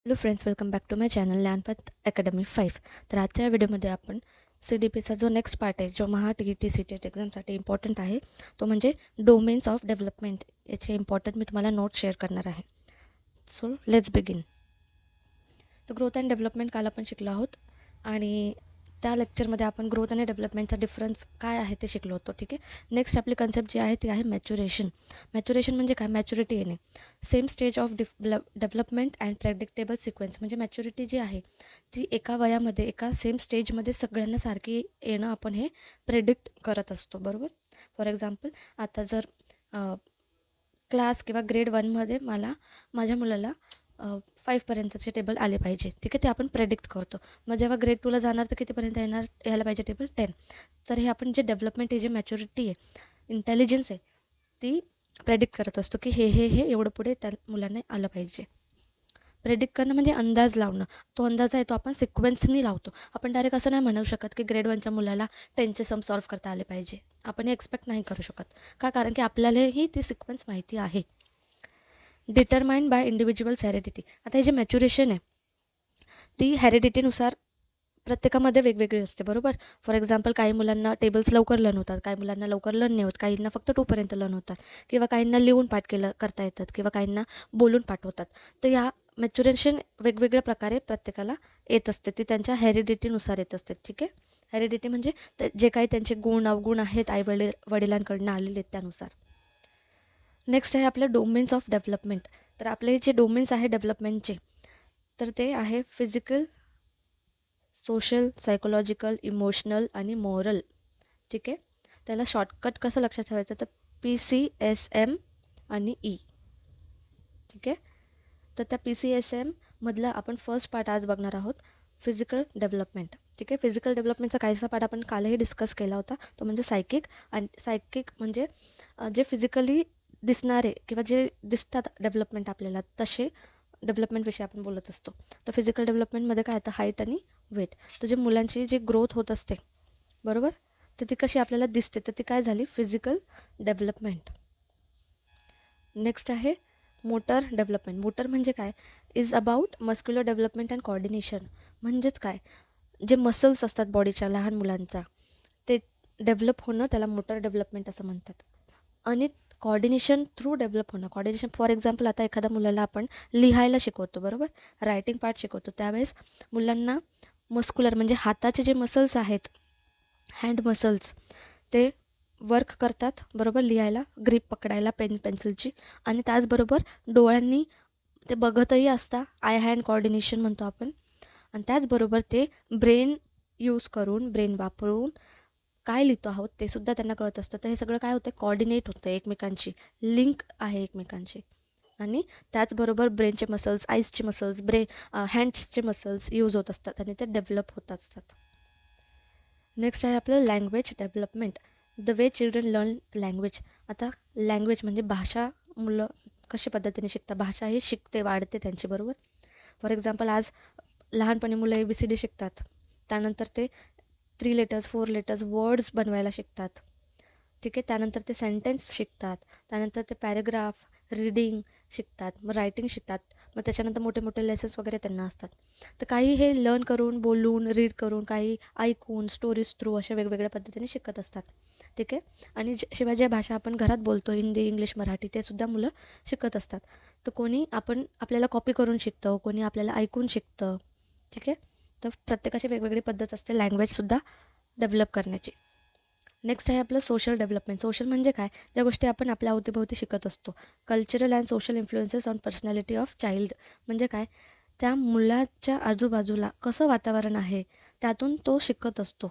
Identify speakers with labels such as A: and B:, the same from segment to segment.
A: Hello friends, welcome back to my channel Gyanpath academy 5. तर आजच्या व्हिडिओमध्ये आपण CDPचा जो नेक्स्ट पार्ट आहे, जो TET CTET एक्झामसाठी इम्पॉर्टंट आहे, तो म्हणजे डोमेन्स ऑफ डेव्हलपमेंट. याचे इम्पॉर्टंट मी तुम्हाला नोट शेअर करणार आहे. So let's begin. तर ग्रोथ अँड डेव्हलपमेंट काल आपण शिकलो आहोत आणि त्या लेक्चरमध्ये आपण ग्रोथ आणि डेव्हलपमेंटचा डिफरन्स काय आहे ते शिकलो होतो. ठीक आहे. नेक्स्ट आपली कन्सेप्ट जी आहे ती आहे मॅच्युरेशन. मॅच्युरेशन म्हणजे काय? मॅच्युरिटी येणे. Same stage of development and predictable sequence. म्हणजे मॅच्युरिटी जी आहे ती एका वयामध्ये, एका सेम स्टेजमध्ये सगळ्यांना सारखी येणं आपण हे प्रेडिक्ट करत असतो. बरोबर. फॉर एक्झाम्पल, आता जर क्लास किंवा ग्रेड 1मध्ये माझ्या मुलाला 5पर्यंतचे टेबल आले पाहिजे. ठीक आहे. ते आपण प्रेडिक्ट करतो. मग जेव्हा ग्रेड 2ला जाणार तर कितीपर्यंत यायला पाहिजे टेबल? 10. तर हे आपण जे डेव्हलपमेंट आहे, जे मॅच्युरिटी आहे, इंटेलिजन्स आहे, ती प्रेडिक्ट करत असतो की हे एवढं पुढे त्या मुलांना आलं पाहिजे. प्रेडिक्ट करणं म्हणजे अंदाज लावणं. तो अंदाज आहे तो आपण सिक्वेन्सनी लावतो. आपण डायरेक्ट असं नाही म्हणू शकत की ग्रेड 1च्या मुलाला 10चे सम सॉल्व्ह करता आले पाहिजे. आपण हे एक्सपेक्ट नाही करू शकत. का? कारण की आपल्यालाही ती सिक्वेन्स माहिती आहे. Determined by individuals heredity. आता हे जे मॅच्युरेशन आहे ती हेरिडिटीनुसार प्रत्येकामध्ये वेगवेगळी असते. बरोबर. फॉर एक्झाम्पल, काही मुलांना टेबल्स लवकर लर्न होतात, काही मुलांना लवकर लर्न नाही होत, काहींना फक्त 2पर्यंत लर्न होतात, किंवा काहींना लिहून पाठ करता येतात, किंवा काहींना बोलून पाठ होतात. तर या मॅच्युरेशन वेगवेगळ्या प्रकारे प्रत्येकाला येत असते. ती त्यांच्या हेरिडिटीनुसार येत असते. ठीक आहे. हेरिडिटी म्हणजे जे काही त्यांचे गुण अवगुण आहेत वडिलांकडून आलेले आहेत त्यानुसार. नेक्स्ट आहे आपलं डोमेन्स ऑफ डेव्हलपमेंट. तर आपले जे डोमेन्स आहे डेव्हलपमेंटचे, तर ते आहे फिजिकल, सोशल, सायकोलॉजिकल, इमोशनल आणि मोरल. ठीक आहे. त्याला शॉर्टकट कसं लक्षात ठेवायचं? तर PCSM आणि E. ठीक आहे. तर त्या PCSMमधला आपण फर्स्ट पार्ट आज बघणार आहोत, फिजिकल डेव्हलपमेंट. ठीक आहे. फिजिकल डेव्हलपमेंटचा काहीसा पार्ट आपण कालही डिस्कस केला होता, तो म्हणजे सायकिक. आणि सायकिक म्हणजे जे फिजिकली दिसणारे किंवा जे दिसतात डेव्हलपमेंट आपल्याला, तसे डेव्हलपमेंटविषयी आपण बोलत असतो. तर फिजिकल डेव्हलपमेंटमध्ये काय येतं? हाईट आणि वेट. तर जे मुलांची जी ग्रोथ होत असते, बरोबर, तर ती कशी आपल्याला दिसते, तर ती काय झाली? Physical development. नेक्स्ट आहे मोटर डेव्हलपमेंट. मोटर म्हणजे काय? Is about muscular development and coordination. म्हणजेच काय? जे मसल्स असतात बॉडीच्या लहान मुलांचा, ते डेव्हलप होणं, त्याला मोटर डेव्हलपमेंट असं म्हणतात. आणि कॉर्डिनेशन थ्रू डेव्हलप होणं. कॉर्डिनेशन, फॉर एक्झाम्पल, आता एखाद्या मुलाला आपण लिहायला शिकवतो, बरोबर, रायटिंग पार्ट शिकवतो, त्यावेळेस मुलांना मस्क्युलर म्हणजे हाताचे जे मसल्स आहेत, हँड मसल्स, ते वर्क करतात, बरोबर, लिहायला, ग्रीप पकडायला पेन्सिलची. आणि त्याचबरोबर डोळ्यांनी ते बघतही असता, आय हँड कॉर्डिनेशन म्हणतो आपण. आणि त्याचबरोबर ते ब्रेन ब्रेन वापरून काय लिहितो आहोत ते सुद्धा त्यांना कळत असतं. तर हे सगळं काय होतं? कॉर्डिनेट होतं एकमेकांशी, लिंक आहे एकमेकांशी. आणि त्याचबरोबर ब्रेनचे मसल्स, आईजचे मसल्स, हँड्सचे मसल्स यूज होत असतात आणि ते डेव्हलप होत असतात. नेक्स्ट आहे आपलं language development. The way children learn language. आता लँग्वेज म्हणजे भाषा. मुलं कशा पद्धतीने शिकतात? भाषा ही शिकते, वाढते त्यांची, बरोबर. फॉर एक्झाम्पल, आज लहानपणी मुलं ABCD शिकतात, त्यानंतर ते 3 लेटर्स, 4 लेटर्स, वर्ड्स बनवायला शिकतात. ठीक आहे. त्यानंतर ते सेंटेन्स शिकतात, त्यानंतर ते पॅरेग्राफ, रीडिंग शिकतात, मग रायटिंग शिकतात, मग त्याच्यानंतर मोठे मोठे लेसन्स वगैरे त्यांना असतात. तर काही हे लर्न करून, बोलून, रीड करून, काही ऐकून, स्टोरीज थ्रू, अशा वेगवेगळ्या पद्धतीने शिकत असतात. ठीक आहे. आणि शिवाय ज्या भाषा आपण घरात बोलतो, हिंदी, इंग्लिश, मराठी, ते सुद्धा मुलं शिकत असतात. तर कोणी आपल्याला कॉपी करून शिकतं, कोणी आपल्याला ऐकून शिकतं. ठीक आहे. तर प्रत्येकाची वेगवेगळी पद्धत असते लँग्वेजसुद्धा डेव्हलप करण्याची. नेक्स्ट आहे आपलं सोशल डेव्हलपमेंट. सोशल म्हणजे काय? ज्या गोष्टी आपण आपल्या अवतीभोवती शिकत असतो. Cultural and social influences on personality of child. म्हणजे काय? त्या मुलाच्या आजूबाजूला कसं वातावरण आहे, त्यातून तो शिकत असतो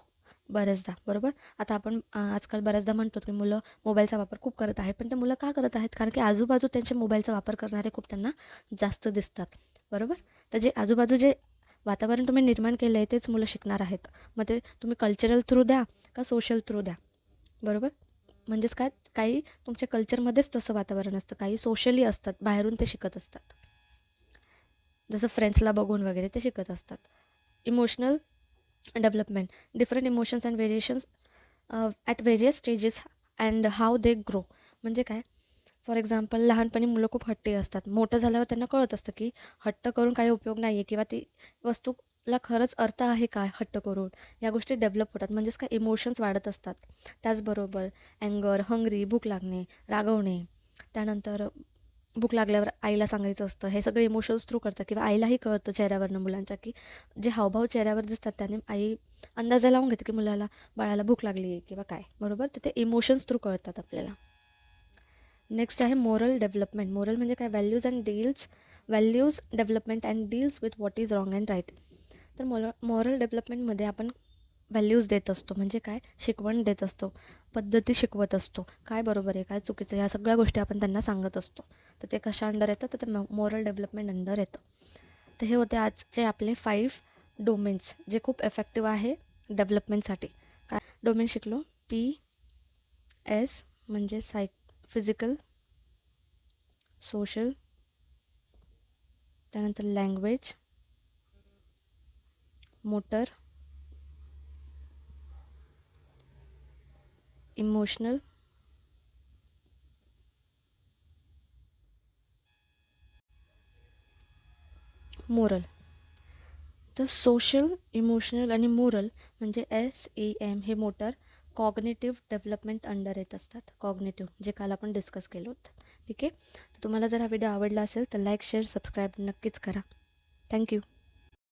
A: बऱ्याचदा, बरोबर. आता आपण आजकाल बऱ्याचदा म्हणतो की मुलं मोबाईलचा वापर खूप करत आहेत, पण ते मुलं का करत आहेत? कारण की आजूबाजू त्यांचे मोबाईलचा वापर करणारे खूप त्यांना जास्त दिसतात, बरोबर. तर जे आजूबाजू जे वातावरण तुम्ही निर्माण केलं आहे, तेच मुलं शिकणार आहेत. मग ते तुम्ही कल्चरल थ्रू द्या का सोशल थ्रू द्या, बरोबर. म्हणजेच काय? काही तुमच्या कल्चरमध्येच तसं वातावरण असतं, काही सोशली असतात, बाहेरून ते शिकत असतात, जसं फ्रेंड्सला बघून वगैरे ते शिकत असतात. Emotional development. Different emotions and variations at various stages and how they grow. म्हणजे काय? फॉर एक्झाम्पल लहानपणी मुलं खूप हट्टी असतात. मोठं झाल्यावर त्यांना कळत असतं की हट्ट करून काही उपयोग नाही आहे किंवा ती वस्तूला खरंच अर्थ आहे का हट्ट करून. या गोष्टी डेव्हलप होतात म्हणजेच काय इमोशन्स वाढत असतात. त्याचबरोबर अँगर, हंग्री, भूक लागणे, रागवणे, त्यानंतर भूक लागल्यावर आईला सांगायचं असतं. हे सगळे इमोशन्स थ्रू करतात किंवा आईलाही कळतं चेहऱ्यावरनं मुलांच्या की जे हावभाव चेहऱ्यावर दिसतात त्याने आई अंदाजा लावून घेते की बाळाला भूक लागली आहे किंवा काय, बरोबर. तर ते इमोशन्स थ्रू कळतात आपल्याला. नेक्स्ट आहे मोरल डेव्हलपमेंट. मोरल म्हणजे काय, values development and deals with what is wrong and right. तर मॉरल डेव्हलपमेंटमध्ये आपण व्हॅल्यूज देत असतो, म्हणजे काय, शिकवण देत असतो, पद्धती शिकवत असतो, काय बरोबर आहे काय चुकीचं, ह्या सगळ्या गोष्टी आपण त्यांना सांगत असतो. तर ते कशा अंडर येतं, तर ते मॉरल डेव्हलपमेंट अंडर येतं. तर हे होते आजचे आपले 5 डोमेन्स जे खूप इफेक्टिव्ह आहे डेव्हलपमेंटसाठी. काय डोमेन शिकलो, PS म्हणजे फिजिकल, सोशल, त्यानंतर लँग्वेज, मोटर, इमोशनल, मोरल. तर सोशल, इमोशनल आणि मोरल म्हणजे SEM हे मोटर कॉग्नेटिव्ह डेव्हलपमेंट अंडर येत असतात. कॉग्नेटिव्ह जे काल आपण डिस्कस केलं होतं. ठीक आहे. तर तुम्हाला जर हा व्हिडिओ आवडला असेल तर लाईक, शेअर, सबस्क्राईब नक्कीच करा. थँक्यू.